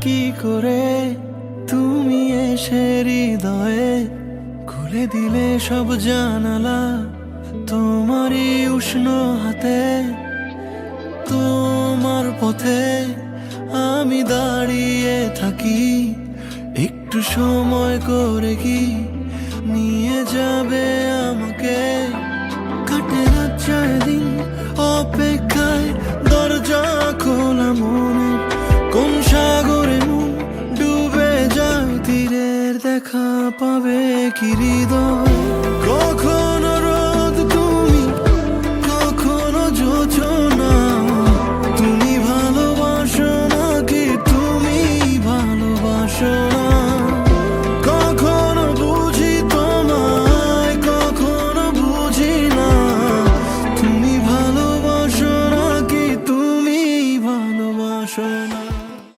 কি করে তুমি এসে হৃদয়ে খুলে দিলে সব জানালা তোমারই উষ্ণ হাতে। তোমার পথে আমি দাঁড়িয়ে থাকি, একটু সময় করে কি নিয়ে যাবে আমাকে। কাটে না যায় দিন অপেক্ষায়, দরজা খোলা মনে, কোন সাগরে মন ডুবে যায় তীরের দেখা পাবে কি হৃদয়।